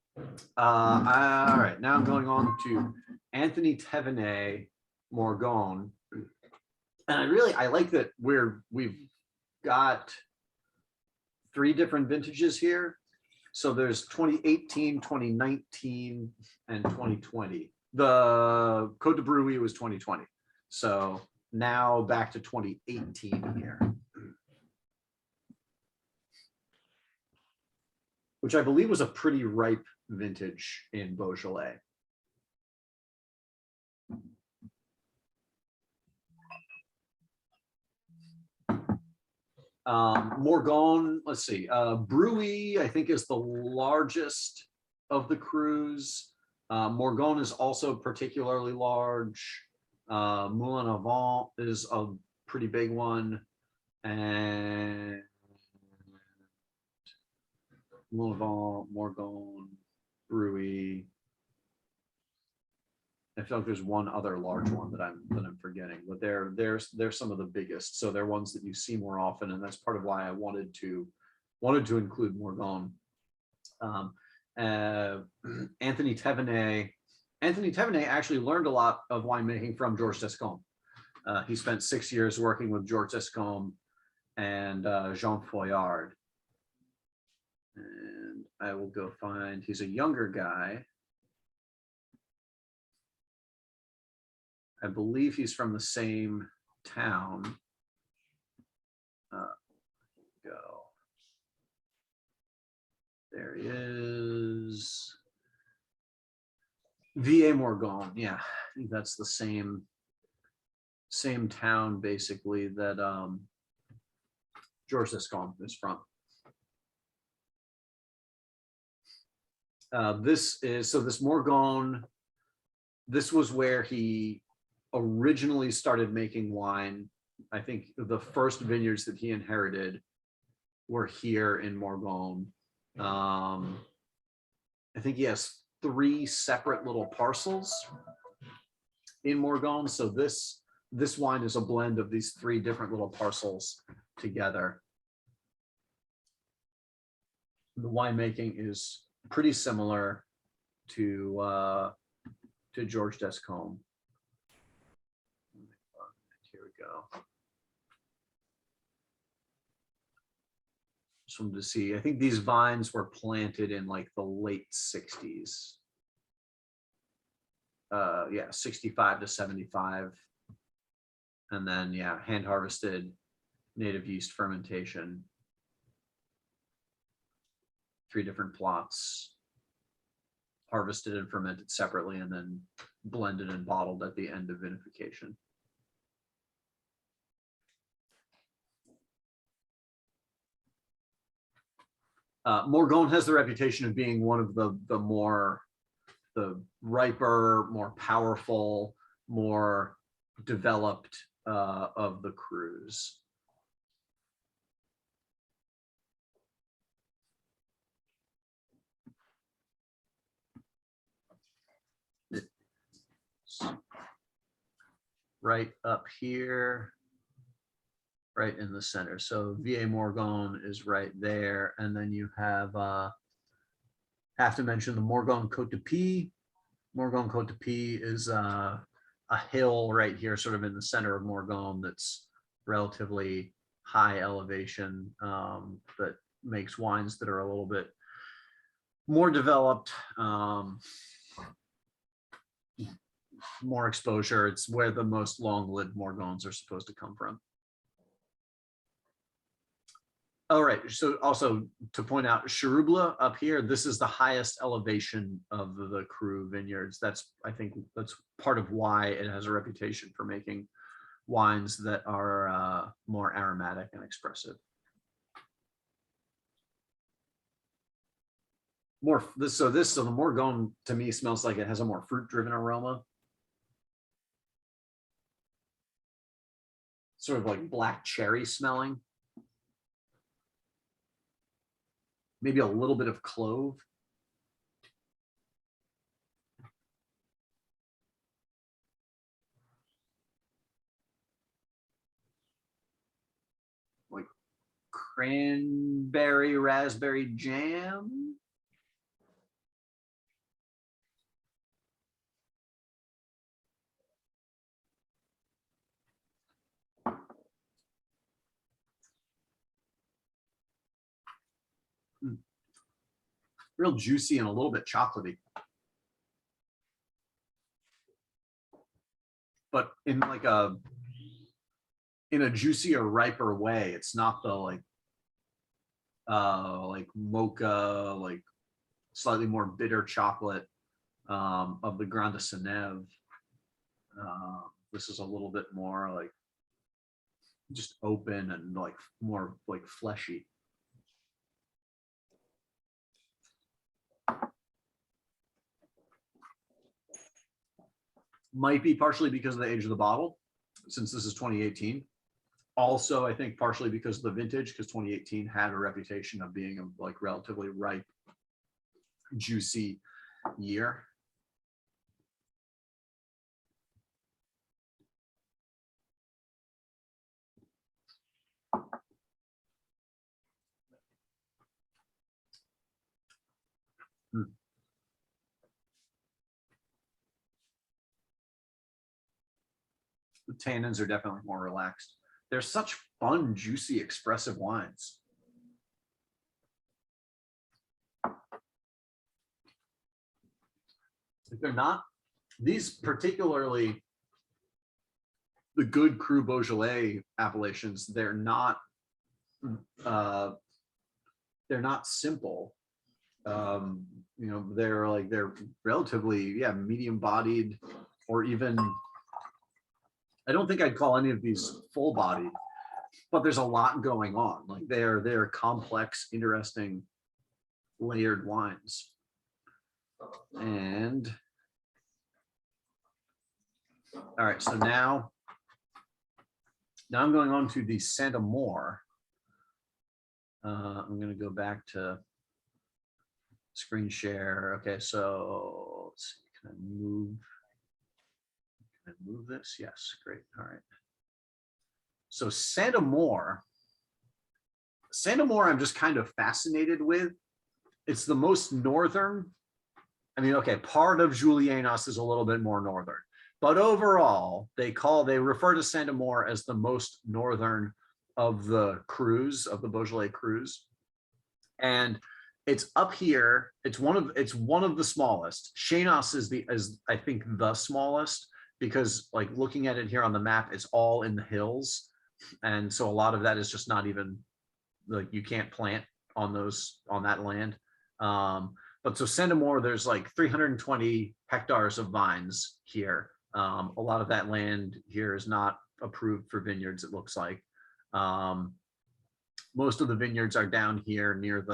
All right, now I'm going on to Anthony Tevine Morgone, and I like that we've got 3 different vintages here. So there's 2018, 2019, and 2020. The Côte de Brune was 2020. So now back to 2018 here, which I believe was a pretty ripe vintage in Beaujolais. Morgone, let's see, Brune, I think, is the largest of the crus. Morgone is also particularly large. Moulin Avant is a pretty big one. And Moulin Avant, Morgone, Brune. I feel like there's one other large one that I'm forgetting, but they're some of the biggest. So they're ones that you see more often, and that's part of why I wanted to include Morgone. Anthony Tevine actually learned a lot of winemaking from George Descombe. He spent 6 years working with George Descombe and Jean Foillard. And I will go find, he's a younger guy. I believe he's from the same town. Go. There he is. VA Morgone. Yeah, I think that's the same town basically that George Descombe is from. This Morgone this was where he originally started making wine. I think the first vineyards that he inherited were here in Morgone. I think he has 3 separate little parcels in Morgone. So this wine is a blend of these 3 different little parcels together. The winemaking is pretty similar to George Descombe. Here we go. Just wanted to see. I think these vines were planted in like the late 60s. Yeah, 65 to 75. And then, yeah, hand harvested, native yeast fermentation. 3 different plots, harvested and fermented separately, and then blended and bottled at the end of vinification. Morgone has the reputation of being one of the riper, more powerful, more developed of the crus. Right up here, right in the center. So VA Morgone is right there. And then you have to mention the Morgone Côte de Pie. Morgone Côte de Pie is a hill right here, sort of in the center of Morgone, that's relatively high elevation, that makes wines that are a little bit more developed, more exposure. It's where the most long-lived Morgones are supposed to come from. All right, so also to point out, Cherubla up here, this is the highest elevation of the Cru vineyards. I think that's part of why it has a reputation for making wines that are more aromatic and expressive. So the Morgone to me smells like it has a more fruit-driven aroma. Sort of like black cherry smelling. Maybe a little bit of clove. Like cranberry raspberry jam. Real juicy and a little bit chocolatey, but in like a juicier, riper way. It's not the like mocha, like slightly more bitter chocolate of the Grand de Seneve. This is a little bit more like just open and like more like fleshy. Might be partially because of the age of the bottle, since this is 2018. Also, I think partially because of the vintage, because 2018 had a reputation of being a like relatively ripe, juicy year. The tannins are definitely more relaxed. They're such fun, juicy, expressive wines. If they're not, these particularly the good Cru Beaujolais appellations, they're not simple. You know, they're relatively, yeah, medium bodied, or even, I don't think I'd call any of these full bodied, but there's a lot going on. Like they're complex, interesting, layered wines. And All right, so now I'm going on to the Santa Moore. I'm going to go back to screen share. Okay, so let's see. Can I move this? Yes, great. All right. So Santa Moore, I'm just kind of fascinated with. It's the most northern. I mean, okay, part of Julianos is a little bit more northern, but overall, they refer to Santa Moore as the most northern of the crus, of the Beaujolais crus. And it's up here. It's one of the smallest. Chenos is I think the smallest, because like looking at it here on the map, it's all in the hills. And so a lot of that is just not even, like, you can't plant on that land. But so Santa Moore, there's like 320 hectares of vines here. A lot of that land here is not approved for vineyards, it looks like. Most of the vineyards are down here near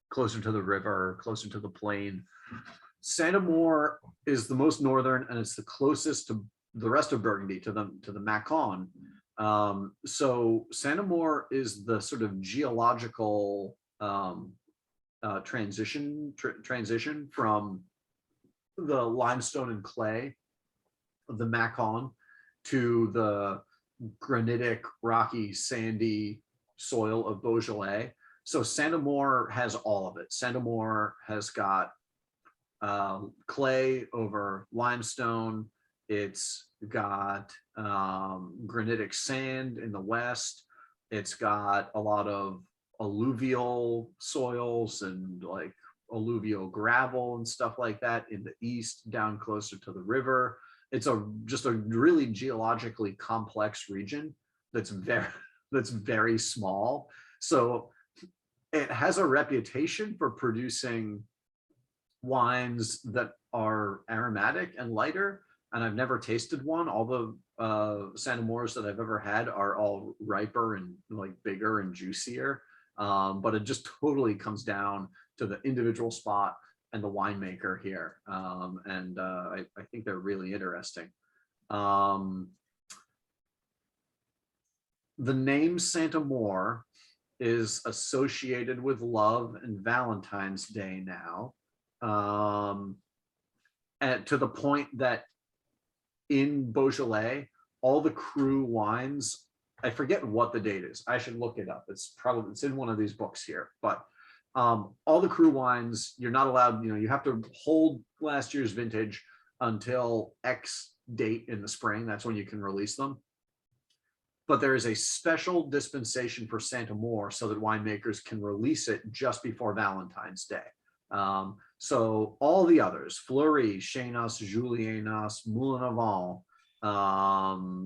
closer to the river, closer to the plain. Santa Moore is the most northern, and it's the closest to the rest of Burgundy, to the Macon. So Santa Moore is the sort of geological transition from the limestone and clay of the Macon to the granitic, rocky, sandy soil of Beaujolais. So Santa Moore has all of it. Santa Moore has got clay over limestone. It's got granitic sand in the west. It's got a lot of alluvial soils and like alluvial gravel and stuff like that in the east, down closer to the river. It's just a really geologically complex region that's very small. So it has a reputation for producing wines that are aromatic and lighter. And I've never tasted one. All the Santa Moores that I've ever had are all riper and like bigger and juicier. But it just totally comes down to the individual spot and the winemaker here. I think they're really interesting. The name Santa Moore is associated with love and Valentine's Day now. And to the point that in Beaujolais, all the cru wines, I forget what the date is. I should look it up. It's in one of these books here, but all the cru wines, you're not allowed, you have to hold last year's vintage until X date in the spring. That's when you can release them. But there is a special dispensation for Santa Moore so that winemakers can release it just before Valentine's Day. So all the others, Fleury, Chenos, Julianos, Moulin Avant,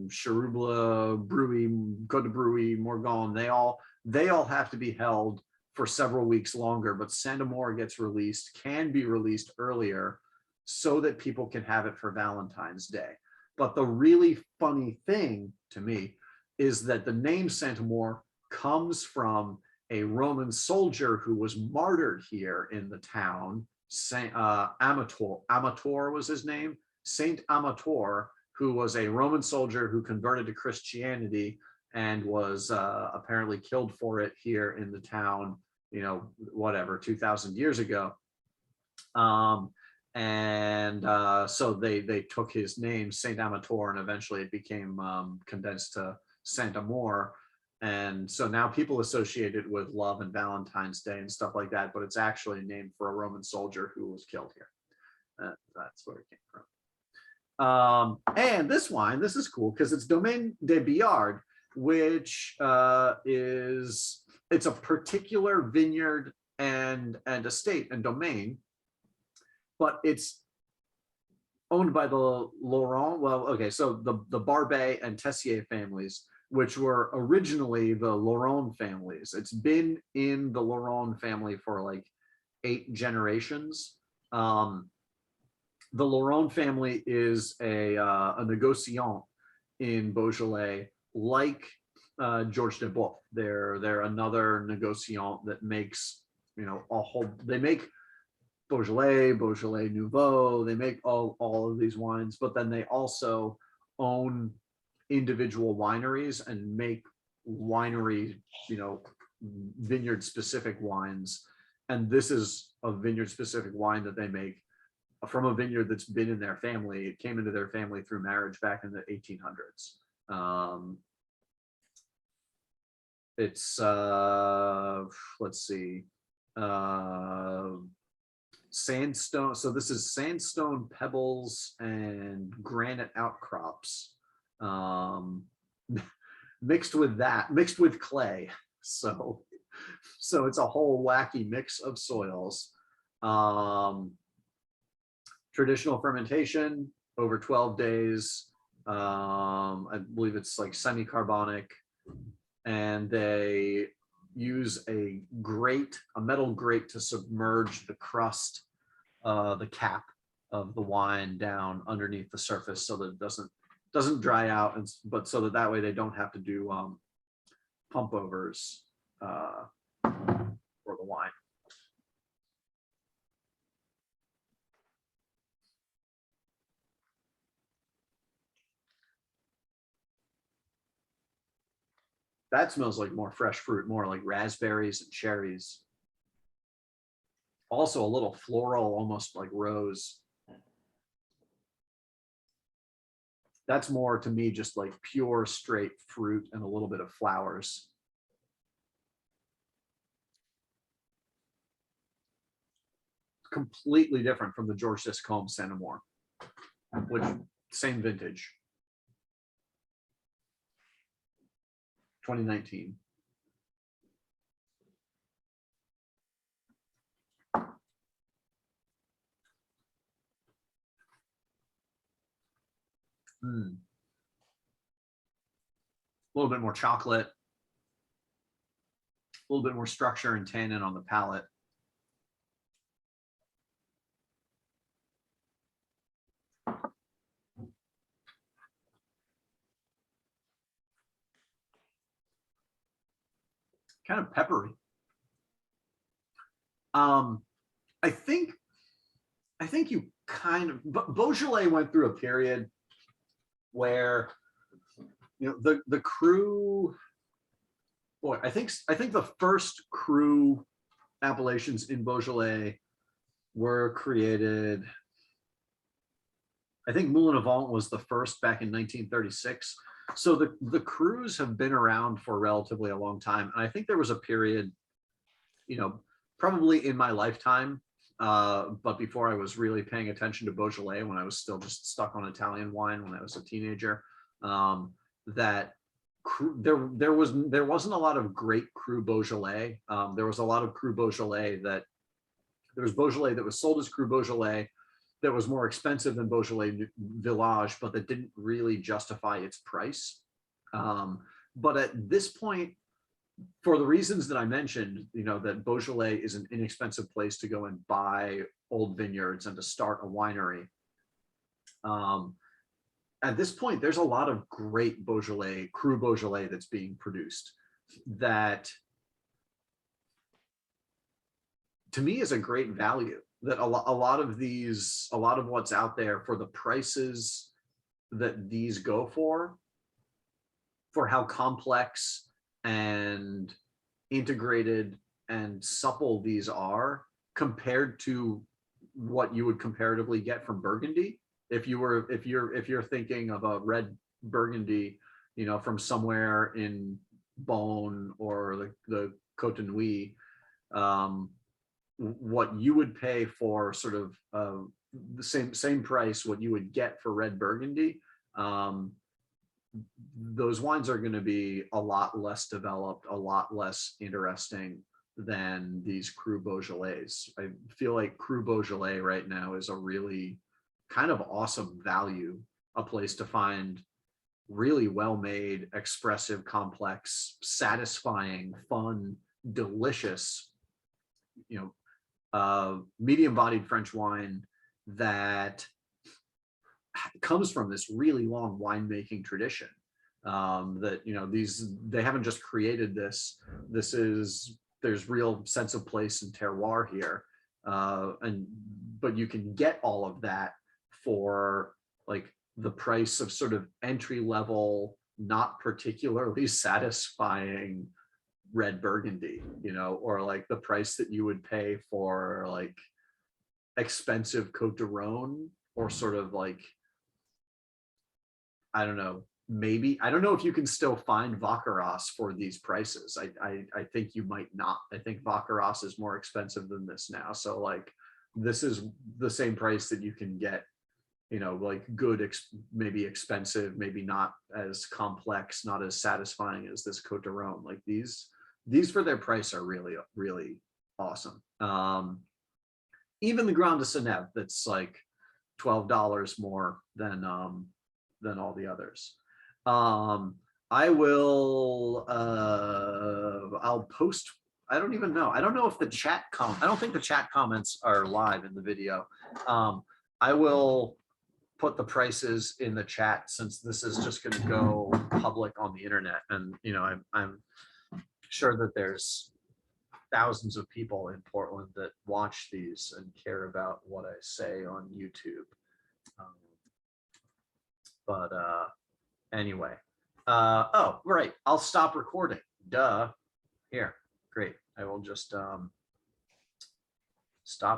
Cherouble, Brune, Côte de Brune, Morgone, they all have to be held for several weeks longer, but Santa Moore can be released earlier so that people can have it for Valentine's Day. But the really funny thing to me is that the name Santa Moore comes from a Roman soldier who was martyred here in the town. Amator was his name. Saint Amator, who was a Roman soldier who converted to Christianity and was apparently killed for it here in the town, 2,000 years ago. So they took his name, Saint Amator, and eventually it became condensed to Santa Moore. And so now people associate it with love and Valentine's Day and stuff like that, but it's actually named for a Roman soldier who was killed here. That's where it came from. And this wine, this is cool because it's Domaine de Biard, which it's a particular vineyard and estate and domain, but it's owned by the Laurent. Well, okay, so the Barbet and Tessier families, which were originally the Laurent families. It's been in the Laurent family for like 8 generations. The Laurent family is a négociant in Beaujolais, like Georges de Boeuf. They're another négociant that makes, they make Beaujolais Nouveau, they make all of these wines, but then they also own individual wineries and make winery, vineyard specific wines. And this is a vineyard specific wine that they make from a vineyard that's been in their family. It came into their family through marriage back in the 1800s. It's let's see, sandstone. So this is sandstone pebbles and granite outcrops, mixed with clay. So it's a whole wacky mix of soils. Traditional fermentation over 12 days. I believe it's like semi-carbonic, and they use a metal grate to submerge the crust, the cap of the wine down underneath the surface so that it doesn't dry out, but so that way they don't have to do pump overs for the wine. That smells like more fresh fruit, more like raspberries and cherries. Also a little floral, almost like rose. That's more to me just like pure straight fruit and a little bit of flowers. Completely different from the George Siscombe Saint Amour, which same vintage. 2019. A little bit more chocolate, a little bit more structure and tannin on the palate. Kind of peppery. I think you kind of, Beaujolais went through a period where, the cru, boy, I think the first cru appellations in Beaujolais were created. I think Moulin Avant was the first back in 1936. So the crus have been around for relatively a long time. And I think there was a period, probably in my lifetime, but before I was really paying attention to Beaujolais, when I was still just stuck on Italian wine when I was a teenager, that there wasn't a lot of great cru Beaujolais. There was a lot of cru Beaujolais there was Beaujolais that was sold as cru Beaujolais that was more expensive than Beaujolais Village, but that didn't really justify its price. But at this point, for the reasons that I mentioned, that Beaujolais is an inexpensive place to go and buy old vineyards and to start a winery. At this point, there's a lot of great Beaujolais, cru Beaujolais that's being produced that, to me, is a great value. That a lot of what's out there for the prices that these go for how complex and integrated and supple these are compared to what you would comparatively get from Burgundy. If you're thinking of a red Burgundy, from somewhere in Beaune or the Côte de Nuit, what you would pay for sort of the same price, what you would get for red Burgundy, those wines are going to be a lot less developed, a lot less interesting than these cru Beaujolais. I feel like cru Beaujolais right now is a really kind of awesome value, a place to find really well-made, expressive, complex, satisfying, fun, delicious, medium-bodied French wine that comes from this really long winemaking tradition. They haven't just created this. There's real sense of place and terroir here, but you can get all of that for like the price of sort of entry level, not particularly satisfying red Burgundy, you know, or like the price that you would pay for like expensive Côte de Rhône, or sort of like, I don't know, maybe, I don't know if you can still find Vacheras for these prices. I think you might not. I think Vacheras is more expensive than this now. So like, this is the same price that you can get, you know, like good, maybe expensive, maybe not as complex, not as satisfying as this Côte de Rhône. Like these for their price are really, really awesome. Even the Grand de Seneve, that's like $12 more than all the others. I will, I'll post, I don't even know. I don't know if the chat I don't think the chat comments are live in the video. I will put the prices in the chat, since this is just going to go public on the internet. And, you know, I'm sure that there's thousands of people in Portland that watch these and care about what I say on YouTube. But anyway, oh, right. I'll stop recording. Duh. Here, great. I will just stop